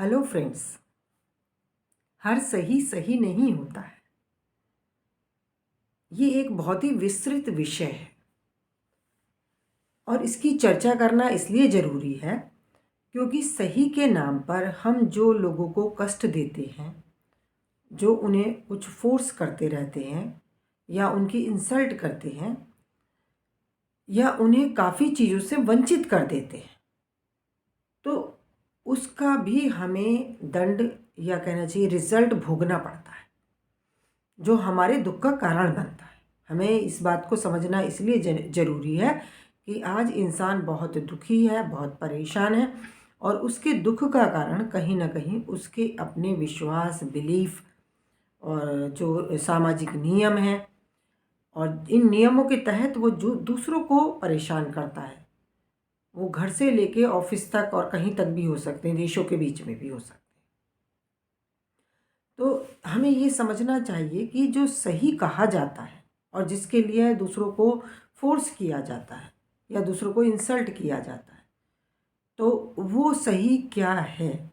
Hello friends. हर सही सही नहीं होता है। ये एक बहुत ही विस्तृत विषय है और इसकी चर्चा करना इसलिए ज़रूरी है क्योंकि सही के नाम पर हम जो लोगों को कष्ट देते हैं, जो उन्हें कुछ फोर्स करते रहते हैं या उनकी इंसल्ट करते हैं या उन्हें काफ़ी चीज़ों से वंचित कर देते हैं, तो उसका भी हमें दंड या कहना चाहिए रिजल्ट भोगना पड़ता है, जो हमारे दुख का कारण बनता है। हमें इस बात को समझना इसलिए ज़रूरी है कि आज इंसान बहुत दुखी है, बहुत परेशान है और उसके दुख का कारण कहीं ना कहीं उसके अपने विश्वास, बिलीफ और जो सामाजिक नियम हैं, और इन नियमों के तहत वो जो दूसरों को परेशान करता है, वो घर से लेके ऑफिस तक और कहीं तक भी हो सकते हैं, देशों के बीच में भी हो सकते हैं। तो हमें ये समझना चाहिए कि जो सही कहा जाता है और जिसके लिए दूसरों को फोर्स किया जाता है या दूसरों को इंसल्ट किया जाता है, तो वो सही क्या है।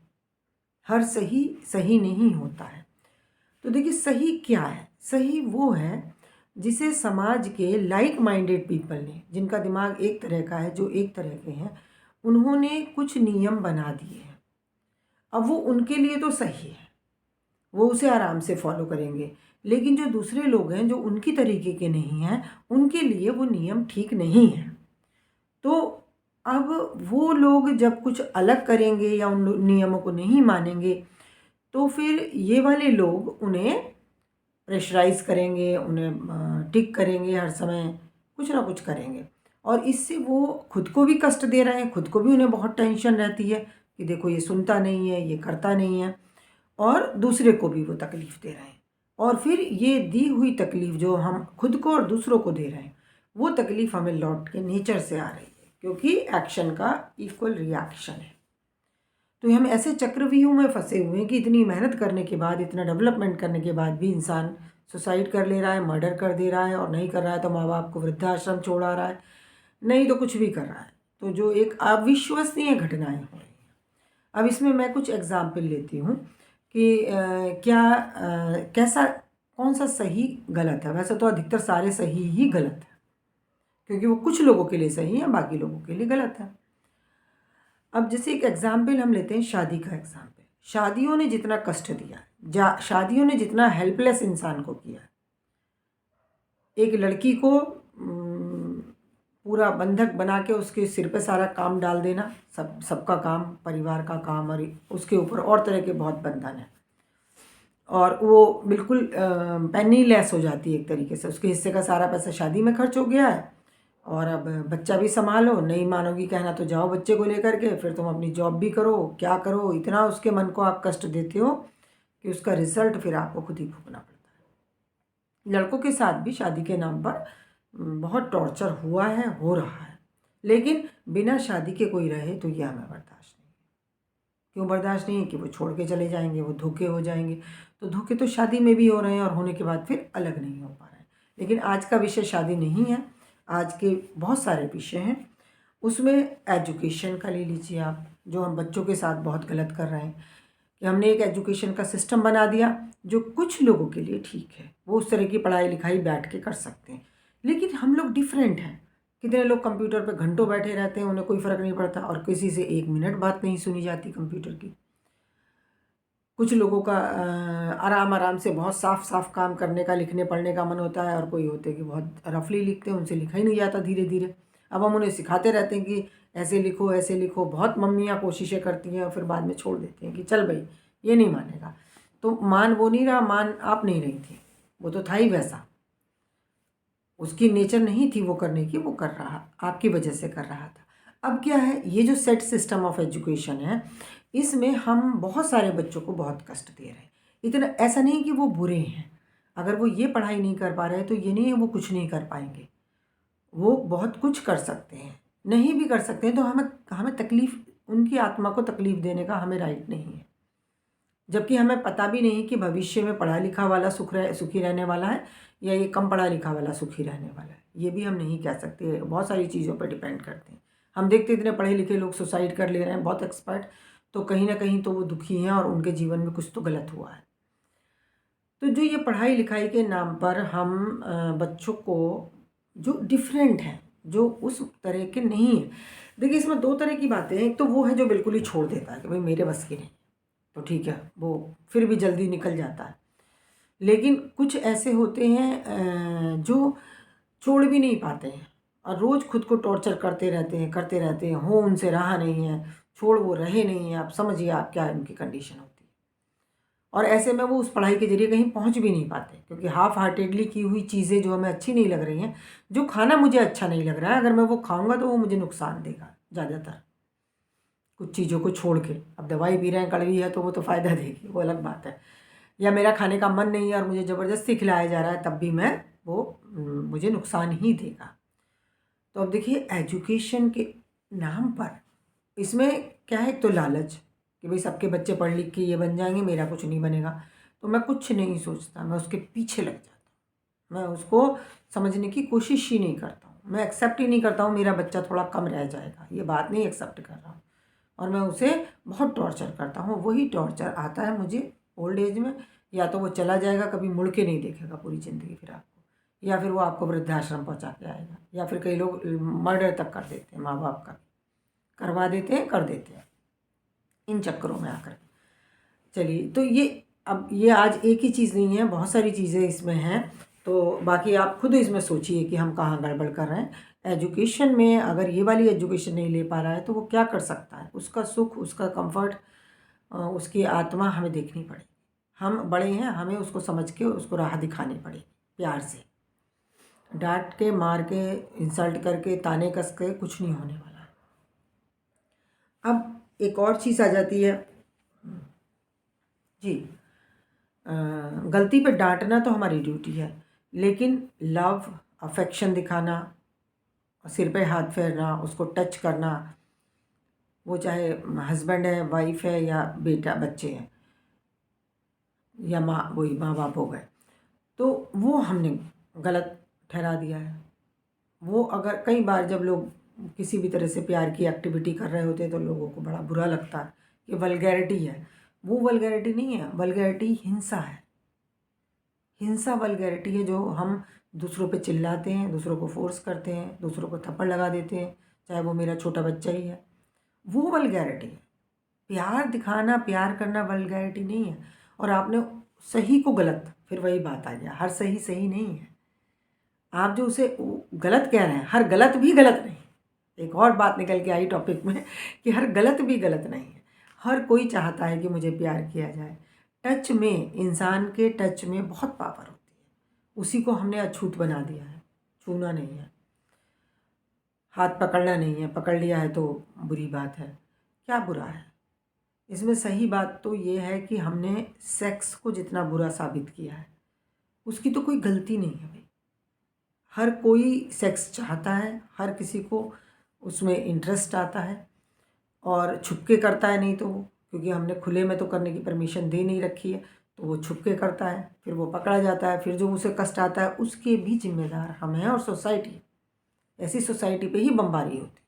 हर सही सही नहीं होता है। तो देखिए, सही क्या है? सही वो है जिसे समाज के लाइक माइंडेड पीपल ने, जिनका दिमाग एक तरह का है, जो एक तरह के हैं, उन्होंने कुछ नियम बना दिए हैं। अब वो उनके लिए तो सही है, वो उसे आराम से फॉलो करेंगे, लेकिन जो दूसरे लोग हैं जो उनकी तरीके के नहीं हैं, उनके लिए वो नियम ठीक नहीं है। तो अब वो लोग जब कुछ अलग करेंगे या उन नियमों को नहीं मानेंगे, तो फिर ये वाले लोग उन्हें प्रेशराइज करेंगे, उन्हें टिक करेंगे, हर समय कुछ ना कुछ करेंगे। और इससे वो खुद को भी कष्ट दे रहे हैं, खुद को भी उन्हें बहुत टेंशन रहती है कि देखो ये सुनता नहीं है, ये करता नहीं है, और दूसरे को भी वो तकलीफ़ दे रहे हैं। और फिर ये दी हुई तकलीफ़ जो हम खुद को और दूसरों को दे रहे हैं, वो तकलीफ़ हमें लौट के नेचर से आ रही है, क्योंकि एक्शन का इक्वल रिएक्शन है। तो हम ऐसे चक्रव्यूह में फंसे हुए हैं कि इतनी मेहनत करने के बाद, इतना डेवलपमेंट करने के बाद भी इंसान सुसाइड कर ले रहा है, मर्डर कर दे रहा है, और नहीं कर रहा है तो माँ बाप को वृद्धाश्रम छोड़ आ रहा है, नहीं तो कुछ भी कर रहा है। तो जो एक अविश्वसनीय घटनाएं हो रही हैं। अब इसमें मैं कुछ एग्जाम्पल लेती हूँ कि कैसा, कौन सा सही गलत है। वैसे तो अधिकतर सारे सही ही गलत है, क्योंकि वो कुछ लोगों के लिए सही है, बाकी लोगों के लिए गलत है। अब जैसे एक एग्जाम्पल हम लेते हैं, शादी का एग्जाम्पल। शादियों ने जितना कष्ट दिया, शादियों ने जितना हेल्पलेस इंसान को किया, एक लड़की को पूरा बंधक बना के उसके सिर पे सारा काम डाल देना, सबका काम, परिवार का काम, और उसके ऊपर और तरह के बहुत बंधन है, और वो बिल्कुल पेनी लेस हो जाती है एक तरीके से। उसके हिस्से का सारा पैसा शादी में खर्च हो गया है, और अब बच्चा भी संभालो, नहीं मानोगी कहना तो जाओ बच्चे को लेकर के, फिर तुम अपनी जॉब भी करो, क्या करो, इतना उसके मन को आप कष्ट देते हो कि उसका रिजल्ट फिर आपको खुद ही भुगतना पड़ता है। लड़कों के साथ भी शादी के नाम पर बहुत टॉर्चर हुआ है, हो रहा है, लेकिन बिना शादी के कोई रहे तो ये हमें बर्दाश्त नहीं। क्यों बर्दाश्त नहीं है? कि वो छोड़ के चले जाएंगे, वो धोखे हो जाएंगे। तो धोखे तो शादी में भी हो रहे हैं और होने के बाद फिर अलग नहीं हो पा रहे हैं। लेकिन आज का विषय शादी नहीं है, आज के बहुत सारे विषय हैं। उसमें एजुकेशन का ले लीजिए आप, जो हम बच्चों के साथ बहुत गलत कर रहे हैं कि हमने एक एजुकेशन का सिस्टम बना दिया जो कुछ लोगों के लिए ठीक है, वो उस तरह की पढ़ाई लिखाई बैठ के कर सकते हैं, लेकिन हम लोग डिफरेंट हैं। कितने लोग कंप्यूटर पे घंटों बैठे रहते हैं, उन्हें कोई फ़र्क नहीं पड़ता, और किसी से एक मिनट बात नहीं सुनी जाती कंप्यूटर की। कुछ लोगों का आराम आराम से बहुत साफ साफ काम करने का, लिखने पढ़ने का मन होता है, और कोई होते हैं कि बहुत रफली लिखते हैं, उनसे लिखा ही नहीं जाता धीरे धीरे। अब हम उन्हें सिखाते रहते हैं कि ऐसे लिखो, ऐसे लिखो, बहुत मम्मियाँ कोशिशें करती हैं और फिर बाद में छोड़ देती हैं कि चल भाई ये नहीं मानेगा। तो मान वो नहीं रहा, मान आप नहीं रही थी, वो तो था ही वैसा, उसकी नेचर नहीं थी वो करने की, वो कर रहा, आपकी वजह से कर रहा था। अब क्या है, ये जो सेट सिस्टम ऑफ एजुकेशन है, इसमें हम बहुत सारे बच्चों को बहुत कष्ट दे रहे हैं। इतना ऐसा नहीं कि वो बुरे हैं, अगर वो ये पढ़ाई नहीं कर पा रहे तो ये नहीं है वो कुछ नहीं कर पाएंगे, वो बहुत कुछ कर सकते हैं, नहीं भी कर सकते हैं। तो हमें हमें तकलीफ़, उनकी आत्मा को तकलीफ़ देने का हमें राइट नहीं है। जबकि हमें पता भी नहीं कि भविष्य में पढ़ा लिखा वाला सुखी रहने वाला है या ये कम पढ़ा लिखा वाला सुखी रहने वाला है, ये भी हम नहीं कह सकते। बहुत सारी चीज़ों पर डिपेंड करते हैं। हम देखते इतने पढ़े लिखे लोग सुसाइड कर ले रहे हैं, बहुत एक्सपर्ट, तो कहीं ना कहीं तो वो दुखी हैं और उनके जीवन में कुछ तो गलत हुआ है। तो जो ये पढ़ाई लिखाई के नाम पर हम बच्चों को जो डिफरेंट हैं, जो उस तरह के नहीं है, देखिए इसमें दो तरह की बातें हैं। एक तो वो है जो बिल्कुल ही छोड़ देता है कि भाई मेरे बस की नहीं, तो ठीक है, वो फिर भी जल्दी निकल जाता है। लेकिन कुछ ऐसे होते हैं जो छोड़ भी नहीं पाते हैं और रोज़ खुद को टॉर्चर करते रहते हैं, हो उनसे रहा नहीं है, छोड़ वो रहे नहीं हैं। आप समझिए आप क्या उनकी कंडीशन होती है। और ऐसे में वो उस पढ़ाई के ज़रिए कहीं पहुंच भी नहीं पाते, क्योंकि हाफ़ हार्टेडली की हुई चीज़ें जो हमें अच्छी नहीं लग रही हैं, जो खाना मुझे अच्छा नहीं लग रहा है, अगर मैं वो खाऊंगा तो वो मुझे नुकसान देगा ज़्यादातर, कुछ चीज़ों को छोड़ के। अब दवाई पी रहे हैं, कड़वी है, तो वो तो फ़ायदा देगी, वो अलग बात है। या मेरा खाने का मन नहीं है और मुझे ज़बरदस्ती खिलाया जा रहा है, तब भी मैं वो मुझे नुकसान ही देगा। तो अब देखिए एजुकेशन के नाम पर इसमें क्या है, एक तो लालच कि भाई सबके बच्चे पढ़ लिख के ये बन जाएंगे, मेरा कुछ नहीं बनेगा, तो मैं कुछ नहीं सोचता, मैं उसके पीछे लग जाता हूँ। मैं उसको समझने की कोशिश ही नहीं करता हूँ, मैं एक्सेप्ट ही नहीं करता हूँ मेरा बच्चा थोड़ा कम रह जाएगा, ये बात नहीं एक्सेप्ट कर रहा हूँ। और मैं उसे बहुत टॉर्चर करता हूँ। वही टॉर्चर आता है मुझे ओल्ड एज में, या तो वो चला जाएगा, कभी मुड़ के नहीं देखेगा पूरी ज़िंदगी फिर आपको, या फिर वो आपको वृद्धाश्रम पहुँचा के आएगा, या फिर कई लोग मर्डर तक कर देते हैं, माँ बाप का करवा देते हैं, कर देते हैं इन चक्करों में आकर। चलिए, तो ये अब ये आज एक ही चीज़ नहीं है, बहुत सारी चीज़ें इसमें हैं। तो बाकी आप खुद इसमें सोचिए कि हम कहाँ गड़बड़ कर रहे हैं। एजुकेशन में अगर ये वाली एजुकेशन नहीं ले पा रहा है तो वो क्या कर सकता है, उसका सुख, उसका कंफर्ट, उसकी आत्मा हमें देखनी पड़ेगी। हम बड़े हैं, हमें उसको समझ के उसको राह दिखानी पड़ेगी प्यार से। डांट के, मार के, इंसल्ट करके, ताने कस के कुछ नहीं होने वाला है। अब एक और चीज़ आ जाती है जी, गलती पे डांटना तो हमारी ड्यूटी है, लेकिन लव, अफेक्शन दिखाना, सिर पे हाथ फेरना, उसको टच करना, वो चाहे हस्बैंड है, वाइफ है, या बेटा बच्चे हैं, या माँ, वही माँ बाप हो गए, तो वो हमने गलत ठहरा दिया है। वो अगर कई बार जब लोग किसी भी तरह से प्यार की एक्टिविटी कर रहे होते हैं तो लोगों को बड़ा बुरा लगता है कि वल्गैरिटी है। वो वल्गैरिटी नहीं है, वल्गैरिटी हिंसा है। हिंसा वल्गैरिटी है, जो हम दूसरों पे चिल्लाते हैं, दूसरों को फोर्स करते हैं, दूसरों को थप्पड़ लगा देते हैं, चाहे वो मेरा छोटा बच्चा ही है, वो वल्गैरिटी है। प्यार दिखाना, प्यार करना वल्गैरिटी नहीं है। और आपने सही को गलत, फिर वही बात आ गया, हर सही सही नहीं है। आप जो उसे गलत कह रहे हैं, हर गलत भी गलत नहीं। एक और बात निकल के आई टॉपिक में कि हर गलत भी गलत नहीं है। हर कोई चाहता है कि मुझे प्यार किया जाए। टच में, इंसान के टच में बहुत पावर होती है, उसी को हमने अछूत बना दिया है। छूना नहीं है, हाथ पकड़ना नहीं है, पकड़ लिया है तो बुरी बात है। क्या बुरा है इसमें? सही बात तो ये है कि हमने सेक्स को जितना बुरा साबित किया है, उसकी तो कोई गलती नहीं है भाई। हर कोई सेक्स चाहता है, हर किसी को उसमें इंटरेस्ट आता है, और छुपके करता है नहीं तो वो, क्योंकि हमने खुले में तो करने की परमिशन दे नहीं रखी है, तो वो छुपके करता है, फिर वो पकड़ा जाता है, फिर जो उसे कष्ट आता है उसके भी जिम्मेदार हम हैं और सोसाइटी। ऐसी सोसाइटी पे ही बमबारी होती है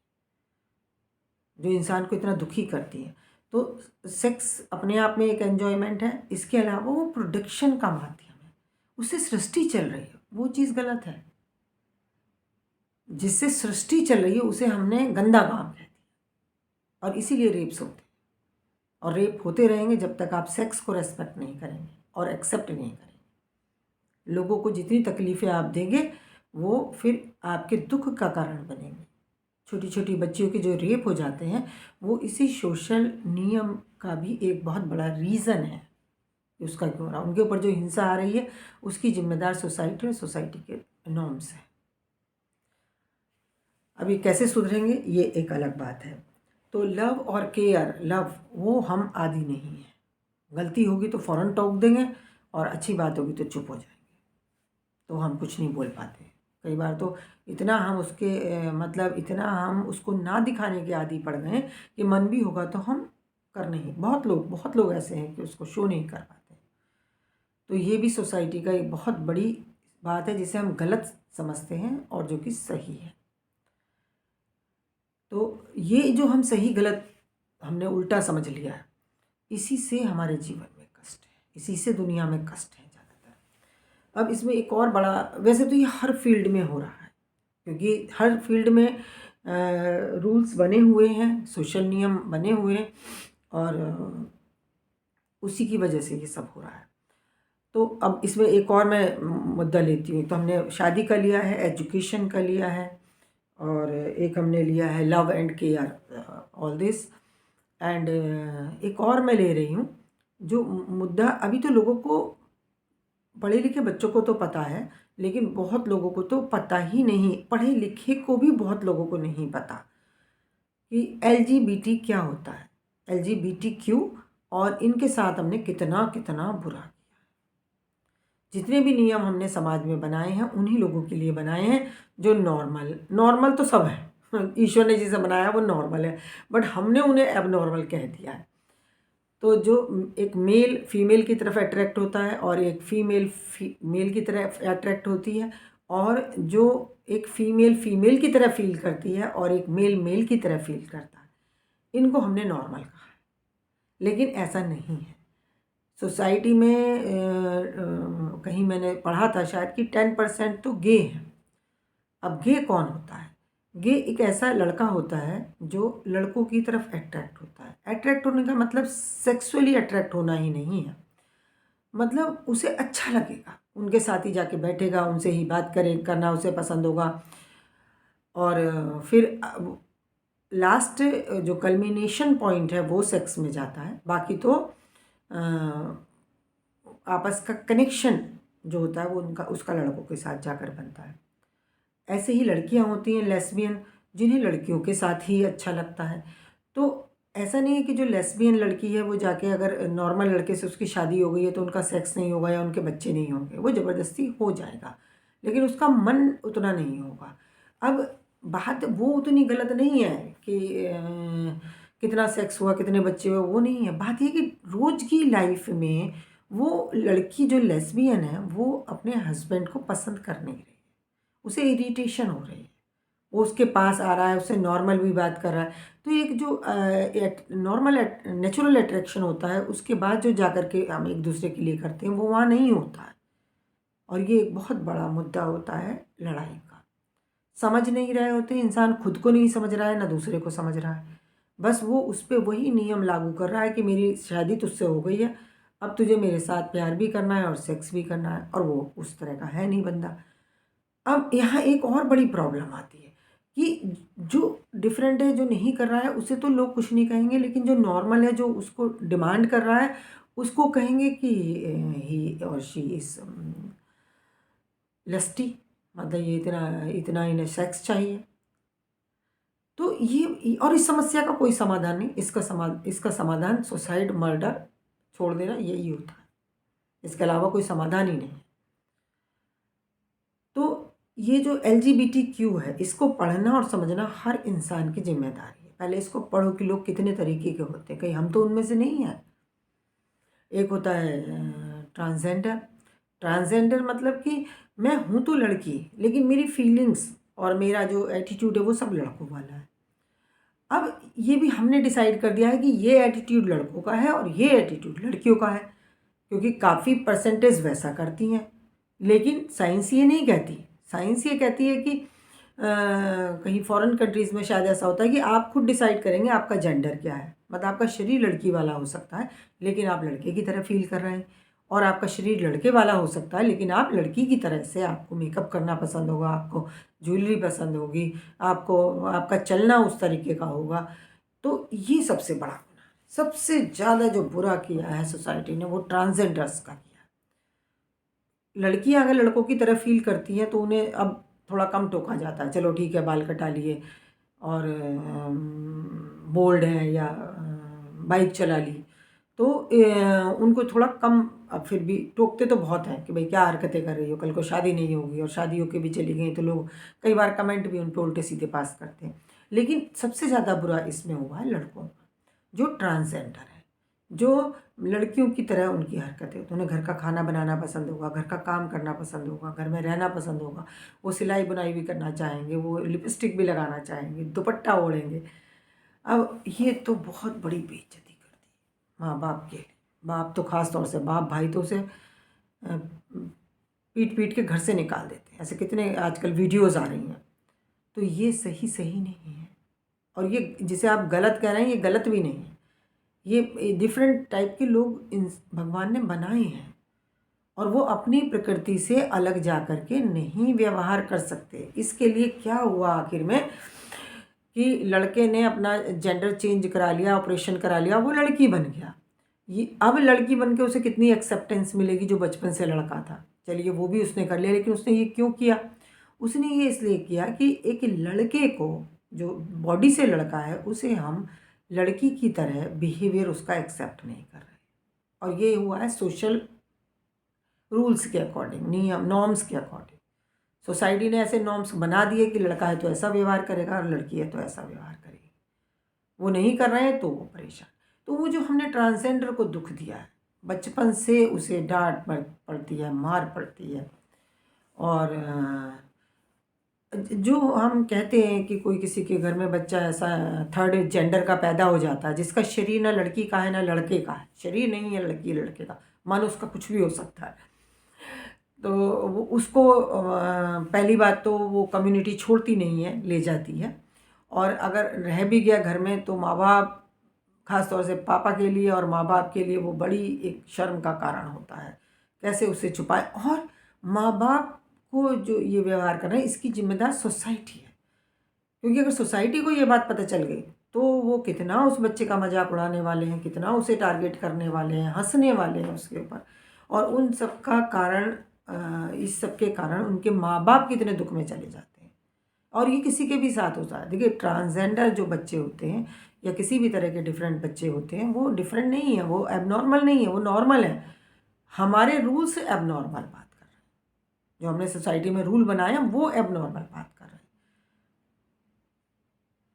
जो इंसान को इतना दुखी करती है। तो सेक्स अपने आप में एक एन्जॉयमेंट है, इसके अलावा वो प्रोडक्शन का माध्यम है, उससे सृष्टि चल रही है, वो चीज़ गलत है। जिससे सृष्टि चल रही है उसे हमने गंदा काम कहते हैं, और इसीलिए रेप्स होते हैं, और रेप होते रहेंगे जब तक आप सेक्स को रेस्पेक्ट नहीं करेंगे और एक्सेप्ट नहीं करेंगे। लोगों को जितनी तकलीफ़ें आप देंगे वो फिर आपके दुख का कारण बनेंगे। छोटी छोटी बच्चियों के जो रेप हो जाते हैं वो इसी सोशल नियम का भी एक बहुत बड़ा रीज़न है कि उसका क्यों रहा। उनके ऊपर जो हिंसा आ रही है उसकी जिम्मेदार सोसाइटी और सोसाइटी के नॉर्म्स हैं। अभी कैसे सुधरेंगे ये एक अलग बात है। तो लव और केयर, लव वो हम आदी नहीं है। गलती होगी तो फ़ौरन टोक देंगे, और अच्छी बात होगी तो चुप हो जाएंगे, तो हम कुछ नहीं बोल पाते। कई बार तो इतना हम उसके मतलब इतना हम उसको ना दिखाने के आदी पड़ गए कि मन भी होगा तो हम कर नहीं। बहुत लोग ऐसे हैं कि उसको शो नहीं कर पाते। तो ये भी सोसाइटी का एक बहुत बड़ी बात है जिसे हम गलत समझते हैं और जो कि सही है। तो ये जो हम सही गलत हमने उल्टा समझ लिया है। इसी से हमारे जीवन में कष्ट है, इसी से दुनिया में कष्ट है ज़्यादातर। अब इसमें एक और बड़ा, वैसे तो ये हर फील्ड में हो रहा है, क्योंकि हर फील्ड में रूल्स बने हुए हैं, सोशल नियम बने हुए हैं, और उसी की वजह से ये सब हो रहा है। तो अब इसमें एक और मैं मुद्दा लेती हूँ। तो हमने शादी का लिया है, एजुकेशन का लिया है, और एक हमने लिया है love and care, all this. And एक और मैं ले रही हूँ जो मुद्दा, अभी तो लोगों को, पढ़े लिखे बच्चों को तो पता है, लेकिन बहुत लोगों को तो पता ही नहीं, पढ़े लिखे को भी बहुत लोगों को नहीं पता कि LGBT क्या होता है, LGBTQ, और इनके साथ हमने कितना कितना बुरा किया। जितने भी नियम हमने समाज में बनाए हैं उन्हीं लोगों के लिए बनाए हैं जो नॉर्मल तो सब है, ईश्वर ने जिसे बनाया वो नॉर्मल है, बट हमने उन्हें एबनॉर्मल कह दिया है। तो जो एक मेल फीमेल की तरफ अट्रैक्ट होता है, और एक फीमेल मेल की तरफ अट्रैक्ट होती है, और जो एक फीमेल फीमेल की तरह फील करती है और एक मेल मेल की तरह फील करता है, इनको हमने नॉर्मल कहा है। लेकिन ऐसा नहीं है। सोसाइटी में कहीं मैंने पढ़ा था शायद कि 10% तो गे हैं। अब गे कौन होता है? गे एक ऐसा लड़का होता है जो लड़कों की तरफ अट्रैक्ट होता है। अट्रैक्ट होने का मतलब सेक्सुअली अट्रैक्ट होना ही नहीं है, मतलब उसे अच्छा लगेगा, उनके साथ ही जाके बैठेगा, उनसे ही बात करना उसे पसंद होगा। और फिर लास्ट जो कल्मिनेशन पॉइंट है वो सेक्स में जाता है। बाकी तो आपस का कनेक्शन जो होता है वो उनका उसका लड़कों के साथ जाकर बनता है। ऐसे ही लड़कियां होती हैं लेस्बियन, जिन्हें लड़कियों के साथ ही अच्छा लगता है। तो ऐसा नहीं है कि जो लेस्बियन लड़की है वो जाके अगर नॉर्मल लड़के से उसकी शादी हो गई है तो उनका सेक्स नहीं होगा या उनके बच्चे नहीं होंगे, वो ज़बरदस्ती हो जाएगा, लेकिन उसका मन उतना नहीं होगा। अब बात वो उतनी गलत नहीं है कि कितना सेक्स हुआ, कितने बच्चे हुए, वो नहीं है। बात ये कि रोज़ की लाइफ में वो लड़की जो लेस्बियन है वो अपने हस्बैंड को पसंद कर नहीं रही, उसे इरिटेशन हो रही है, वो उसके पास आ रहा है, उससे नॉर्मल भी बात कर रहा है। तो एक जो नॉर्मल नेचुरल अट्रैक्शन होता है उसके बाद जो जाकर के हम एक दूसरे के लिए करते हैं वो वहाँ नहीं होता है। और ये एक बहुत बड़ा मुद्दा होता है लड़ाई का। समझ नहीं रहे होते, इंसान खुद को नहीं समझ रहा है ना दूसरे को समझ रहा है, बस वो उस पर वही नियम लागू कर रहा है कि मेरी शादी तुझसे हो गई है, अब तुझे मेरे साथ प्यार भी करना है और सेक्स भी करना है, और वो उस तरह का है नहीं बंदा। अब यहाँ एक और बड़ी प्रॉब्लम आती है कि जो डिफरेंट है, जो नहीं कर रहा है, उसे तो लोग कुछ नहीं कहेंगे, लेकिन जो नॉर्मल है, जो उसको डिमांड कर रहा है, उसको कहेंगे कि ही और शी इज लस्टी, मतलब ये इतना इतना इन्हें सेक्स चाहिए। तो ये, और इस समस्या का कोई समाधान नहीं, इसका समाधान सुसाइड, मर्डर छोड़ देना, यही होता है, इसके अलावा कोई समाधान ही नहीं। तो ये जो LGBTQ है, इसको पढ़ना और समझना हर इंसान की जिम्मेदारी है। पहले इसको पढ़ो कि लोग कितने तरीके के होते हैं, कहीं हम तो उनमें से नहीं हैं। एक होता है ट्रांसजेंडर। ट्रांसजेंडर मतलब कि मैं हूँ तो लड़की, लेकिन मेरी फीलिंग्स और मेरा जो एटीट्यूड है वो सब लड़कों वाला है। अब ये भी हमने डिसाइड कर दिया है कि ये एटीट्यूड लड़कों का है और ये एटीट्यूड लड़कियों का है, क्योंकि काफ़ी परसेंटेज वैसा करती हैं। लेकिन साइंस ये नहीं कहती, साइंस ये कहती है कि कहीं फॉरेन कंट्रीज़ में शायद ऐसा होता है कि आप खुद डिसाइड करेंगे आपका जेंडर क्या है, मतलब आपका शरीर लड़की वाला हो सकता है लेकिन आप लड़के की तरह फील कर रहे हैं, और आपका शरीर लड़के वाला हो सकता है लेकिन आप लड़की की तरह से, आपको मेकअप करना पसंद होगा, आपको ज्वेलरी पसंद होगी, आपको आपका चलना उस तरीके का होगा। तो ये सबसे बड़ा गुनाह है। सबसे ज़्यादा जो बुरा किया है सोसाइटी ने वो ट्रांसजेंडर्स का किया। लड़कियां अगर लड़कों की तरह फील करती हैं तो उन्हें अब थोड़ा कम टोका जाता है, चलो ठीक है बाल कटा लिए और बोल्ड है या बाइक चला ली, तो उनको थोड़ा कम, अब फिर भी टोकते तो बहुत हैं कि भाई क्या हरकतें कर रही हो, कल को शादी नहीं होगी, और शादी होके भी चली गई तो लोग कई बार कमेंट भी उन पर उल्टे सीधे पास करते हैं। लेकिन सबसे ज़्यादा बुरा इसमें हुआ है लड़कों का, जो ट्रांसजेंडर है, जो लड़कियों की तरह उनकी हरकतें होती हैं। उन्हें घर का खाना बनाना पसंद होगा, घर का काम करना पसंद होगा, घर में रहना पसंद होगा, वो सिलाई बुनाई भी करना चाहेंगे, वो लिपस्टिक भी लगाना चाहेंगे, दुपट्टा ओढ़ेंगे। अब ये तो बहुत बड़ी बेइज्जती कर दी माँ बाप के लिए। बाप तो ख़ास तौर से, बाप भाई तो उसे पीट पीट के घर से निकाल देते हैं। ऐसे कितने आजकल वीडियोज़ आ रही हैं। तो ये सही नहीं है। और ये जिसे आप गलत कह रहे हैं, ये गलत भी नहीं है। ये डिफरेंट टाइप के लोग इन भगवान ने बनाए हैं, और वो अपनी प्रकृति से अलग जा कर के नहीं व्यवहार कर सकते। इसके लिए क्या हुआ आखिर में कि लड़के ने अपना जेंडर चेंज करा लिया, ऑपरेशन करा लिया, वो लड़की बन गया। ये अब लड़की बन के उसे कितनी एक्सेप्टेंस मिलेगी जो बचपन से लड़का था। चलिए वो भी उसने कर लिया, लेकिन उसने ये क्यों किया? उसने ये इसलिए किया कि एक लड़के को, जो बॉडी से लड़का है, उसे हम लड़की की तरह बिहेवियर उसका एक्सेप्ट नहीं कर रहे। और ये हुआ है सोशल रूल्स के अकॉर्डिंग, नियम नॉर्म्स के अकॉर्डिंग। सोसाइटी ने ऐसे नॉर्म्स बना दिए कि लड़का है तो ऐसा व्यवहार करेगा और लड़की है तो ऐसा व्यवहार करेगी। वो नहीं कर रहे हैं तो वो परेशान। तो वो जो हमने ट्रांसजेंडर को दुख दिया है, बचपन से उसे डांट पड़ती है, मार पड़ती है। और जो हम कहते हैं कि कोई किसी के घर में बच्चा ऐसा थर्ड जेंडर का पैदा हो जाता है, जिसका शरीर ना लड़की का है ना लड़के का है, शरीर नहीं है लड़की लड़के का, मानो उसका कुछ भी हो सकता है। तो वो उसको पहली बात तो वो कम्युनिटी छोड़ती नहीं है, ले जाती है। और अगर रह भी गया घर में तो माँ बाप, ख़ास तौर से पापा के लिए और माँ बाप के लिए वो बड़ी एक शर्म का कारण होता है, कैसे उसे छुपाए। और माँ बाप को जो ये व्यवहार कर रहे हैं, इसकी जिम्मेदार सोसाइटी है। क्योंकि अगर सोसाइटी को ये बात पता चल गई तो वो कितना उस बच्चे का मजाक उड़ाने वाले हैं, कितना उसे टारगेट करने वाले हैं, हंसने वाले हैं उसके ऊपर। और उन सब का कारण, इस सब के कारण उनके माँ बाप कितने दुख में चले जाते हैं। और ये किसी के भी साथ होता है। देखिए, ट्रांसजेंडर जो बच्चे होते हैं या किसी भी तरह के डिफरेंट बच्चे होते हैं, वो डिफरेंट नहीं है, वो एबनॉर्मल नहीं है, वो नॉर्मल है। हमारे रूल से एबनॉर्मल बात कर रहे हैं, जो हमने सोसाइटी में रूल बनाए हैं वो एबनॉर्मल बात कर रहे हैं।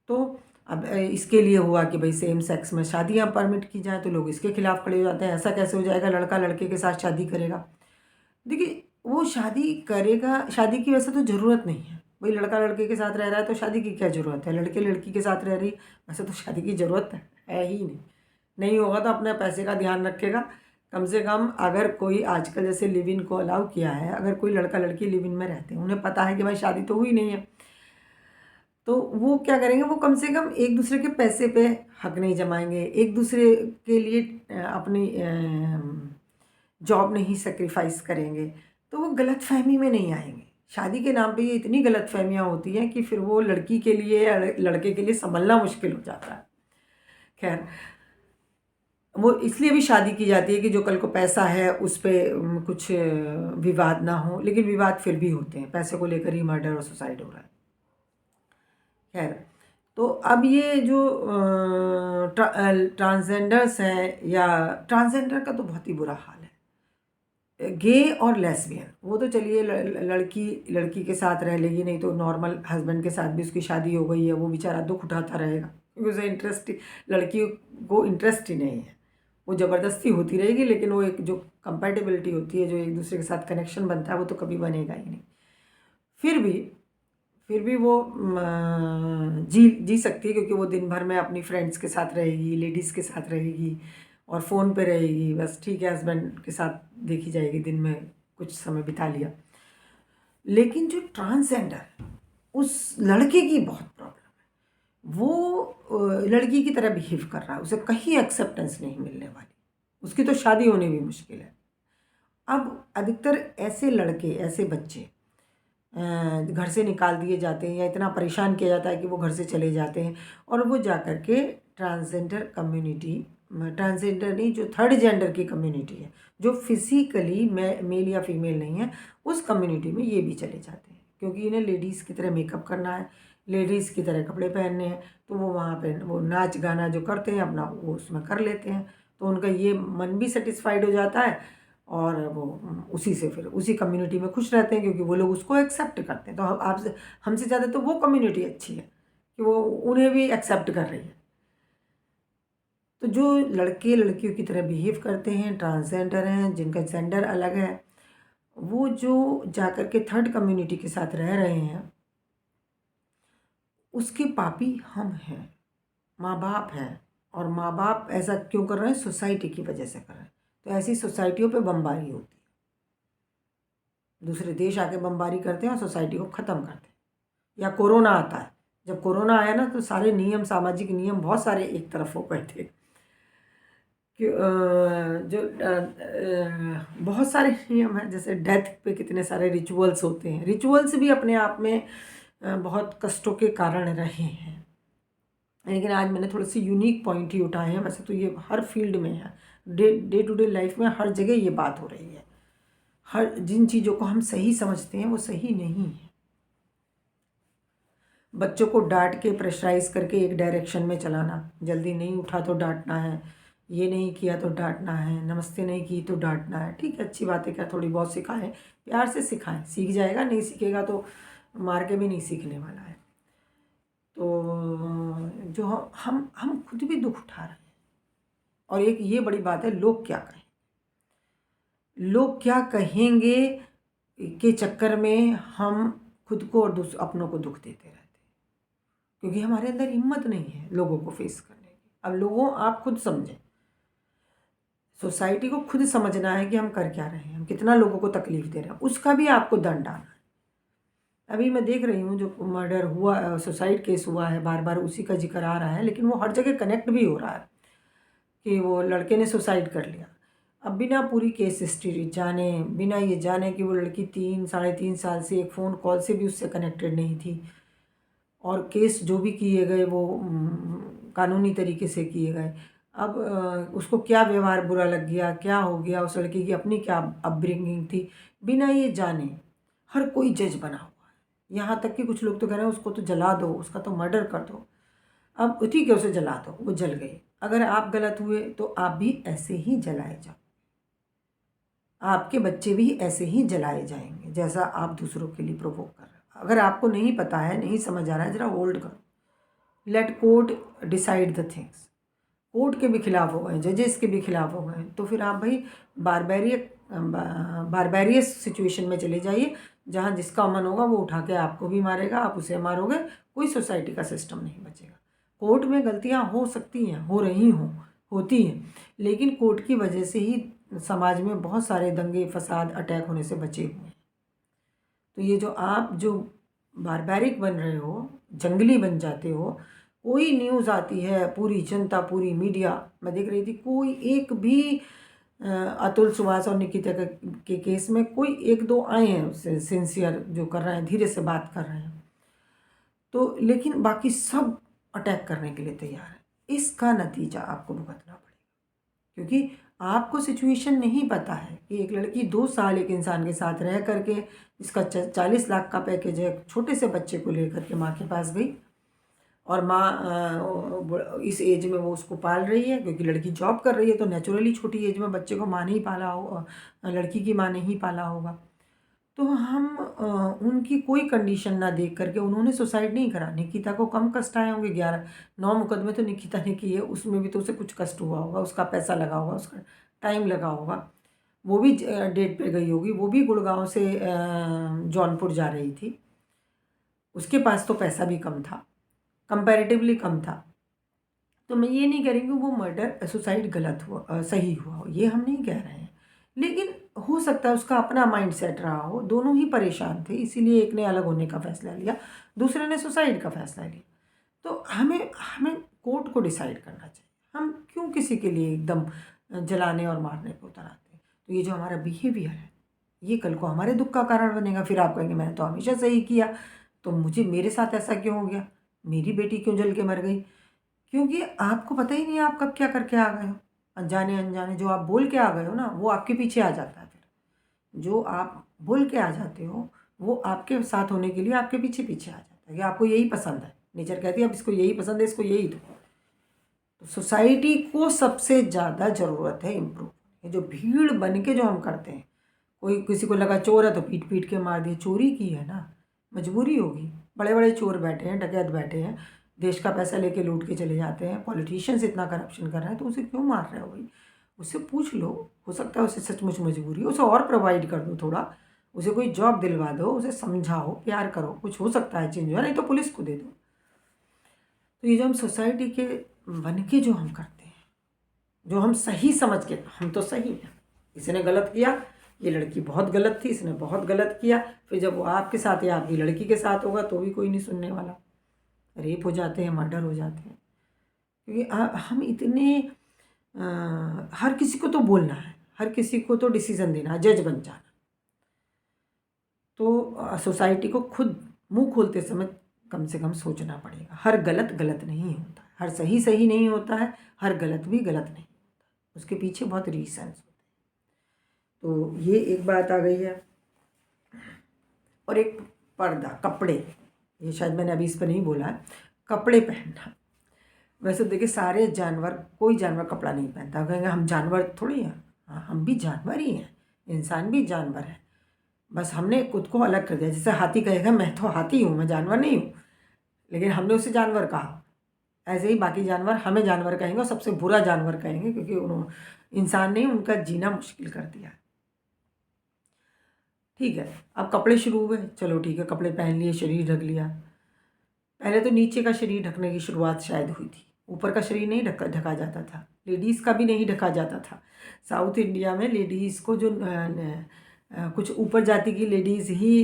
तो अब इसके लिए हुआ कि भाई सेम सेक्स में शादियां परमिट की जाए, तो लोग इसके खिलाफ खड़े हो जाते हैं। ऐसा कैसे हो जाएगा, लड़का लड़के के साथ शादी करेगा? देखिए, वो शादी करेगा, शादी की वैसे तो ज़रूरत नहीं है। भाई लड़का लड़के के साथ रह रहा है तो शादी की क्या ज़रूरत है? लड़के लड़की के साथ रह रही, वैसे तो शादी की ज़रूरत है ही नहीं। नहीं होगा तो अपने पैसे का ध्यान रखेगा। कम से कम अगर कोई आजकल जैसे लिव इन को अलाउ किया है, अगर कोई लड़का लड़की लिव इन में रहते हैं, उन्हें पता है कि भाई शादी तो हुई नहीं है, तो वो क्या करेंगे, वो कम से कम एक दूसरे के पैसे पे हक नहीं जमाएंगे, एक दूसरे के लिए अपनी जॉब नहीं सेक्रीफाइस करेंगे, तो वो गलतफहमी में नहीं आएंगे। शादी के नाम पे ये इतनी गलतफहमियाँ होती हैं कि फिर वो लड़की के लिए या लड़के के लिए संभलना मुश्किल हो जाता है। खैर, वो इसलिए भी शादी की जाती है कि जो कल को पैसा है उस पर कुछ विवाद ना हो, लेकिन विवाद फिर भी होते हैं, पैसे को लेकर ही मर्डर और सुसाइड हो रहा है। खैर, तो अब ये जो ट्रांसजेंडर्स हैं, या ट्रांसजेंडर का तो बहुत ही बुरा हाल है। गे और लेस्बियन, वो तो चलिए लड़की लड़की के साथ रह लेगी, नहीं तो नॉर्मल हस्बैंड के साथ भी उसकी शादी हो गई है, वो बेचारा दुख उठाता रहेगा क्योंकि उसे इंटरेस्ट ही, लड़की को इंटरेस्ट ही नहीं है। वो ज़बरदस्ती होती रहेगी, लेकिन वो एक जो कंपेटिबिलिटी होती है, जो एक दूसरे के साथ कनेक्शन बनता है, वो तो कभी बनेगा ही नहीं। फिर भी वो जी जी सकती है, क्योंकि वो दिन भर में अपनी फ्रेंड्स के साथ रहेगी, लेडीज़ के साथ रहेगी और फ़ोन पे रहेगी। बस ठीक है, हस्बैंड के साथ देखी जाएगी, दिन में कुछ समय बिता लिया। लेकिन जो ट्रांसजेंडर, उस लड़के की बहुत प्रॉब्लम है। वो लड़की की तरह बिहेव कर रहा है, उसे कहीं एक्सेप्टेंस नहीं मिलने वाली, उसकी तो शादी होनी भी मुश्किल है। अब अधिकतर ऐसे लड़के, ऐसे बच्चे घर से निकाल दिए जाते हैं या इतना परेशान किया जाता है कि वो घर से चले जाते हैं, और वो जा कर के ट्रांसजेंडर कम्युनिटी, ट्रांसजेंडर नहीं, जो थर्ड जेंडर की कम्युनिटी है, जो फिज़िकली मेल या फीमेल नहीं है, उस कम्युनिटी में ये भी चले जाते हैं, क्योंकि इन्हें लेडीज़ की तरह मेकअप करना है, लेडीज़ की तरह कपड़े पहनने हैं, तो वो वहाँ पे वो नाच गाना जो करते हैं अपना, वो उसमें कर लेते हैं। तो उनका ये मन भी सेटिस्फाइड हो जाता है, और वो उसी से फिर उसी कम्युनिटी में खुश रहते हैं, क्योंकि वो लोग उसको एक्सेप्ट करते हैं। तो हम आपसे हमसे ज़्यादा तो वो कम्युनिटी अच्छी है कि वो उन्हें भी एक्सेप्ट कर रही है। तो जो लड़के लड़कियों की तरह बिहेव करते हैं, ट्रांसजेंडर हैं, जिनका जेंडर अलग है, वो जो जाकर के थर्ड कम्युनिटी के साथ रह रहे हैं, उसके पापी हम हैं। माँ बाप हैं, और माँ बाप ऐसा क्यों कर रहे हैं? सोसाइटी की वजह से कर रहे हैं। तो ऐसी सोसाइटियों पे बमबारी होती है, दूसरे देश आके बमबारी करते हैं और सोसाइटी को ख़त्म करते हैं। या कोरोना आता है, जब कोरोना आया ना तो सारे नियम, सामाजिक नियम बहुत सारे एक तरफ हो गए थे कि बहुत सारे नियम हैं, जैसे डेथ पे कितने सारे रिचुअल्स होते हैं। रिचुअल्स भी अपने आप में बहुत कष्टों के कारण रहे हैं, लेकिन आज मैंने थोड़े से यूनिक पॉइंट ही उठाए हैं। वैसे तो ये हर फील्ड में है, डे टू डे लाइफ में हर जगह ये बात हो रही है। हर जिन चीज़ों को हम सही समझते हैं वो सही नहीं है। बच्चों को डांट के प्रेशराइज करके एक डायरेक्शन में चलाना, जल्दी नहीं उठा तो डांटना है, ये नहीं किया तो डांटना है, नमस्ते नहीं की तो डांटना है। ठीक है, अच्छी बात है, क्या थोड़ी बहुत सिखाएं, प्यार से सिखाएं, सीख जाएगा। नहीं सीखेगा तो मार के भी नहीं सीखने वाला है। तो जो हम खुद भी दुख उठा रहे हैं। और एक ये बड़ी बात है, लोग क्या कहें, लोग क्या कहेंगे के चक्कर में हम खुद को और अपनों को दुख देते रहते हैं, क्योंकि हमारे अंदर हिम्मत नहीं है लोगों को फेस करने की। अब लोगों, आप खुद समझें, सोसाइटी को खुद समझना है कि हम कर क्या रहे हैं, हम कितना लोगों को तकलीफ दे रहे हैं, उसका भी आपको दंड आना है। अभी मैं देख रही हूँ जो मर्डर हुआ, सुसाइड केस हुआ है, बार बार उसी का जिक्र आ रहा है, लेकिन वो हर जगह कनेक्ट भी हो रहा है कि वो लड़के ने सुसाइड कर लिया। अब बिना पूरी केस हिस्ट्री जाने, बिना ये जाने कि वो लड़की 3 साढ़े 3 साल से एक फ़ोन कॉल से भी उससे कनेक्टेड नहीं थी, और केस जो भी किए गए वो कानूनी तरीके से किए गए। अब उसको क्या व्यवहार बुरा लग गया, क्या हो गया, उस लड़की की अपनी क्या अपब्रिंगिंग थी, बिना ये जाने हर कोई जज बना हुआ है। यहाँ तक कि कुछ लोग तो कह रहे हैं उसको तो जला दो, उसका तो मर्डर कर दो। अब ठीक है, उसे जला दो, वो जल गई। अगर आप गलत हुए तो आप भी ऐसे ही जलाए जाओ, आपके बच्चे भी ऐसे ही जलाए जाएंगे जैसा आप दूसरों के लिए प्रोवोक कर रहे हो। अगर आपको नहीं पता है, नहीं समझ आ रहा है, ज़रा होल्ड करो, let court decide the things. Court के भी खिलाफ हो गए, जजेस के भी खिलाफ हो गए, तो फिर आप भाई बारबेरियस सिचुएशन में चले जाइए, जहाँ जिसका मन होगा वो उठा के आपको भी मारेगा, आप उसे मारोगे, कोई सोसाइटी का सिस्टम नहीं बचेगा। कोर्ट में गलतियाँ हो सकती हैं, हो रही होती हैं, लेकिन कोर्ट की वजह से ही समाज में बहुत सारे दंगे फसाद अटैक होने से बचे हुए हैं। तो ये जो बारबैरिक बन रहे हो, जंगली बन जाते हो, कोई न्यूज़ आती है, पूरी जनता, पूरी मीडिया, मैं देख रही थी, कोई एक भी अतुल सुभाष और निकिता के केस में कोई एक दो आए हैं सिंसियर जो कर रहे हैं, धीरे से बात कर रहे हैं, तो लेकिन बाकी सब अटैक करने के लिए तैयार है। इसका नतीजा आपको भुगतना पड़ेगा, क्योंकि आपको सिचुएशन नहीं पता है कि एक लड़की 2 साल एक इंसान के साथ रह करके, जिसका 40 लाख का पैकेज है, छोटे से बच्चे को लेकर के माँ के पास गई, और माँ इस एज में वो उसको पाल रही है, क्योंकि लड़की जॉब कर रही है, तो नेचुरली छोटी एज में बच्चे को माँ ने ही पाला हो, लड़की की माँ ने ही पाला होगा। तो हम उनकी कोई कंडीशन ना देख करके, उन्होंने सुसाइड नहीं करा। निकिता को कम कष्ट आए होंगे, 9 मुकदमे तो निकिता ने किए, उसमें भी तो उसे कुछ कष्ट हुआ होगा, उसका पैसा लगा होगा, उसका टाइम लगा होगा, वो भी डेट पे गई होगी, वो भी गुड़गांव से जौनपुर जा रही थी, उसके पास तो पैसा भी कम था, कंपैरेटिवली कम था। तो मैं ये नहीं कह रही कि वो मर्डर सुसाइड गलत हुआ, सही हुआ हो, ये हम नहीं कह रहे हैं, लेकिन हो सकता है उसका अपना माइंड सेट रहा हो। दोनों ही परेशान थे, इसीलिए एक ने अलग होने का फैसला लिया, दूसरे ने सुसाइड का फैसला लिया। तो हमें हमें कोर्ट को डिसाइड करना चाहिए, हम क्यों किसी के लिए एकदम जलाने और मारने को उतर आते हैं। तो ये जो हमारा बिहेवियर है, ये कल को हमारे दुख का कारण बनेगा। फिर आप कहेंगे मैंने तो हमेशा सही किया, तो मेरे साथ ऐसा क्यों हो गया, मेरी बेटी क्यों जल के मर गई। क्योंकि आपको पता ही नहीं आप कब क्या करके आ गए हो, अनजाने अनजाने जो आप बोल के आ गए हो ना, वो आपके पीछे आ जाता है। फिर जो आप बोल के आ जाते हो वो आपके साथ होने के लिए आपके पीछे पीछे आ जाता है कि आपको यही पसंद है, नेचर कहती है अब इसको यही पसंद है, इसको यही दो। तो सोसाइटी को सबसे ज़्यादा ज़रूरत है इम्प्रूव। ये जो भीड़ बन के जो हम करते हैं, कोई किसी को लगा चोर है तो पीट पीट के मार दिए, चोरी की है ना, मजबूरी होगी, बड़े बड़े चोर बैठे हैं, डकैत बैठे हैं, देश का पैसा लेके लूट के चले जाते हैं, पॉलिटिशियंस इतना करप्शन कर रहे हैं, तो उसे क्यों मार रहे हो भाई, उससे पूछ लो, हो सकता है उसे सचमुच मजबूरी हो, उसे और प्रोवाइड कर दो थोड़ा, उसे कोई जॉब दिलवा दो, उसे समझाओ, प्यार करो, कुछ हो सकता है चेंज हो, नहीं तो पुलिस को दे दो। तो ये जो हम सोसाइटी के बन के जो हम करते हैं, जो हम सही समझ के, हम तो सही हैं, इसने गलत किया, ये लड़की बहुत गलत थी, इसने बहुत गलत किया, फिर जब वो आपके साथ या आपकी लड़की के साथ होगा तो भी कोई नहीं सुनने वाला, रेप हो जाते हैं, मर्डर हो जाते हैं। क्योंकि हम इतने हर किसी को तो बोलना है, हर किसी को तो डिसीज़न देना है, जज बन जाना। तो सोसाइटी को खुद मुंह खोलते समय कम से कम सोचना पड़ेगा। हर गलत गलत नहीं होता, हर सही सही नहीं होता है, हर गलत भी गलत नहीं होता, उसके पीछे बहुत रीजंस होते हैं। तो ये एक बात आ गई है। और एक पर्दा, कपड़े, ये शायद मैंने अभी इस पर नहीं बोला है, कपड़े पहनना। वैसे देखिए सारे जानवर, कोई जानवर कपड़ा नहीं पहनता, कहेंगे हम जानवर थोड़ी हैं। हाँ, हम भी जानवर ही हैं, इंसान भी जानवर है, बस हमने खुद को अलग कर दिया। जैसे हाथी कहेगा मैं तो हाथी हूँ, मैं जानवर नहीं हूँ, लेकिन हमने उसे जानवर कहा। ऐसे ही बाकी जानवर हमें जानवर कहेंगे और सबसे बुरा जानवर कहेंगे, क्योंकि उन्होंने, इंसान ने उनका जीना मुश्किल कर दिया। ठीक है, अब कपड़े शुरू हुए, चलो ठीक है, कपड़े पहन लिए, शरीर ढक लिया। पहले तो नीचे का शरीर ढकने की शुरुआत शायद हुई थी, ऊपर का शरीर नहीं ढका जाता था, लेडीज़ का भी नहीं ढका जाता था। साउथ इंडिया में लेडीज़ को जो कुछ ऊपर जाति की लेडीज़ ही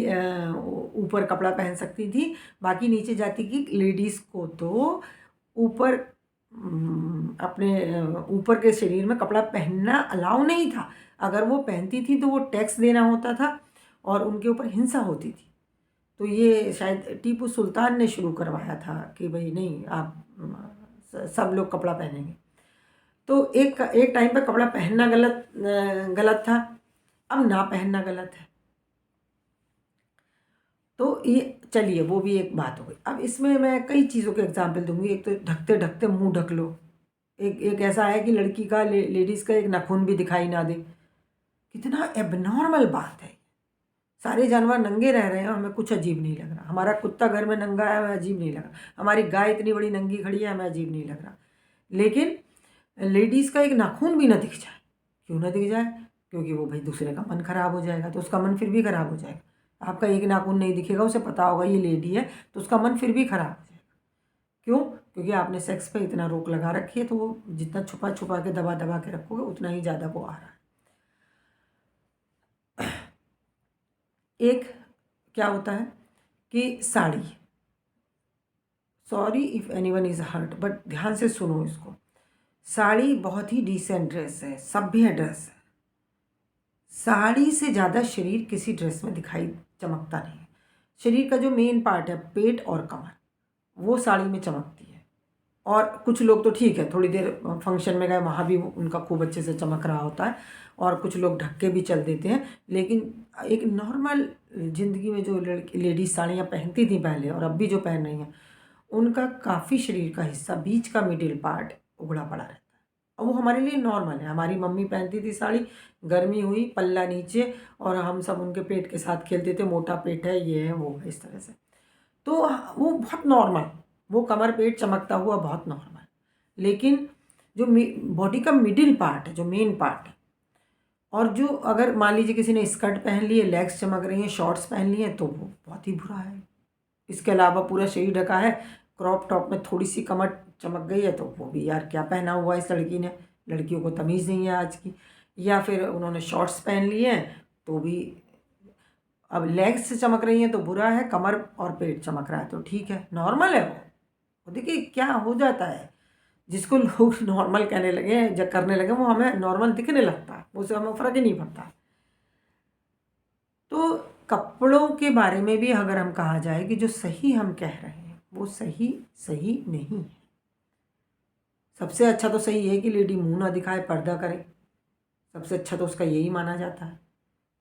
ऊपर कपड़ा पहन सकती थी, बाकी नीचे जाति की लेडीज़ को तो ऊपर अपने ऊपर के शरीर में कपड़ा पहनना अलाउ नहीं था। अगर वो पहनती थी तो वो टैक्स देना होता था और उनके ऊपर हिंसा होती थी। तो ये शायद टीपू सुल्तान ने शुरू करवाया था कि भाई नहीं, आप सब लोग कपड़ा पहनेंगे। तो एक टाइम पे कपड़ा पहनना गलत था, अब ना पहनना गलत है। तो ये चलिए, वो भी एक बात हो गई। अब इसमें मैं कई चीज़ों के एग्जाम्पल दूंगी। एक तो ढकते ढकते मुंह ढक लो, एक ऐसा है कि लड़की का, लेडीज़ का एक नाखून भी दिखाई ना दे। कितना एबनॉर्मल बात है। सारे जानवर नंगे रह रहे हैं, हमें कुछ अजीब नहीं लग रहा। हमारा कुत्ता घर में नंगा है, हमें अजीब नहीं लग रहा। हमारी गाय इतनी बड़ी नंगी खड़ी है, हमें अजीब नहीं लग रहा। लेकिन लेडीज़ का एक नाखून भी ना दिख जाए, क्यों ना दिख जाए? क्योंकि वो भाई दूसरे का मन खराब हो जाएगा, तो उसका मन फिर भी खराब हो जाएगा। आपका एक नाखून नहीं दिखेगा, उसे पता होगा ये लेडी है, तो उसका मन फिर भी खराब हो जाएगा। क्यों? क्योंकि आपने सेक्स पे इतना रोक लगा रखी है, तो वो जितना छुपा छुपा के दबा दबा के रखोगे उतना ही ज़्यादा वो आ रहा है। एक क्या होता है कि साड़ी, sorry if anyone is hurt, but ध्यान से सुनो इसको। साड़ी बहुत ही डिसेंट ड्रेस है, सभ्य ड्रेस है। साड़ी से ज़्यादा शरीर किसी ड्रेस में दिखाई चमकता नहीं है। शरीर का जो मेन पार्ट है, पेट और कमर, वो साड़ी में चमकती है। और कुछ लोग तो ठीक है, थोड़ी देर फंक्शन में गए, वहाँ भी उनका खूब अच्छे से चमक रहा होता है, और कुछ लोग ढक के भी चल देते हैं। लेकिन एक नॉर्मल ज़िंदगी में जो लेडीज़ साड़ियाँ पहनती थी पहले और अब भी जो पहन रही हैं, उनका काफ़ी शरीर का हिस्सा, बीच का मिडिल पार्ट उघड़ा पड़ा रहता है। और वो हमारे लिए नॉर्मल है। हमारी मम्मी पहनती थी साड़ी, गर्मी हुई, पल्ला नीचे, और हम सब उनके पेट के साथ खेलते थे, मोटा पेट है, ये है, वो है, इस तरह से। तो वो बहुत नॉर्मल, वो कमर पेट चमकता हुआ बहुत नॉर्मल। लेकिन जो बॉडी का मिडिल पार्ट है, जो मेन पार्ट है, और जो अगर मान लीजिए किसी ने स्कर्ट पहन ली है, लेग्स चमक रही हैं, शॉर्ट्स पहन लिए हैं, तो वो बहुत ही बुरा है। इसके अलावा पूरा शरीर ढका है, क्रॉप टॉप में थोड़ी सी कमर चमक गई है, तो वो भी यार क्या पहना हुआ है इस लड़की ने, लड़कियों को तमीज़ नहीं है आज की। या फिर उन्होंने शॉर्ट्स पहन लिए हैं, तो भी अब लेग्स से चमक रही हैं तो बुरा है, कमर और पेट चमक रहा है तो ठीक है, नॉर्मल है वो। देखिए क्या हो जाता है, जिसको लोग नॉर्मल कहने लगे, जब करने लगे, वो हमें नॉर्मल दिखने लगता है, उससे हमें फ़र्क ही नहीं पड़ता। तो कपड़ों के बारे में भी अगर हम कहा जाए कि जो सही हम कह रहे हैं वो सही सही नहीं है। सबसे अच्छा तो सही है कि लेडी मुंह ना दिखाए, पर्दा करे, सबसे अच्छा तो उसका यही माना जाता है।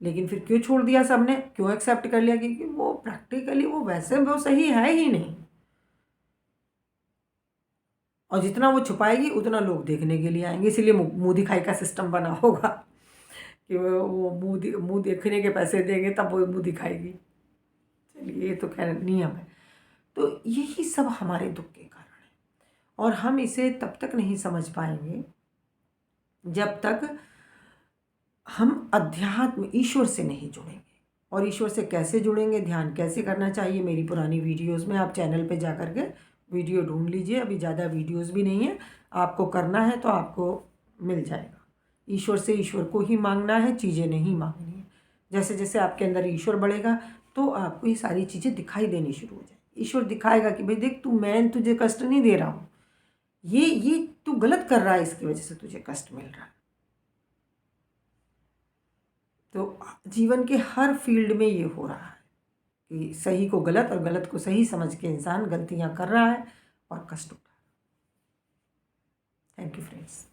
लेकिन फिर क्यों छोड़ दिया सबने, क्यों एक्सेप्ट कर लिया? क्योंकि वो प्रैक्टिकली वो वैसे वो सही है ही नहीं, और जितना वो छुपाएगी उतना लोग देखने के लिए आएंगे, इसीलिए मुंह दिखाई का सिस्टम बना होगा कि वो मुंह देखने के पैसे देंगे तब वो मुंह दिखाएगी। चलिए, ये तो खैर नियम है। तो यही सब हमारे दुख के कारण है, और हम इसे तब तक नहीं समझ पाएंगे जब तक हम अध्यात्म, ईश्वर से नहीं जुड़ेंगे। और ईश्वर से कैसे जुड़ेंगे, ध्यान कैसे करना चाहिए, मेरी पुरानी वीडियोस में आप चैनल पे जा कर के वीडियो ढूंढ लीजिए, अभी ज़्यादा वीडियोस भी नहीं है, आपको करना है तो आपको मिल जाएगा। ईश्वर से ईश्वर को ही मांगना है, चीज़ें नहीं मांगनी है। जैसे जैसे आपके अंदर ईश्वर बढ़ेगा तो आपको ये सारी चीज़ें दिखाई देनी शुरू हो जाएगी। ईश्वर दिखाएगा कि भाई देख, तू, मैं तुझे कष्ट नहीं दे रहा हूँ, ये तू गलत कर रहा है, इसकी वजह से तुझे कष्ट मिल रहा है। तो जीवन के हर फील्ड में ये हो रहा है कि सही को गलत और गलत को सही समझ के इंसान गलतियाँ कर रहा है और कष्ट उठा रहा है। Thank you friends.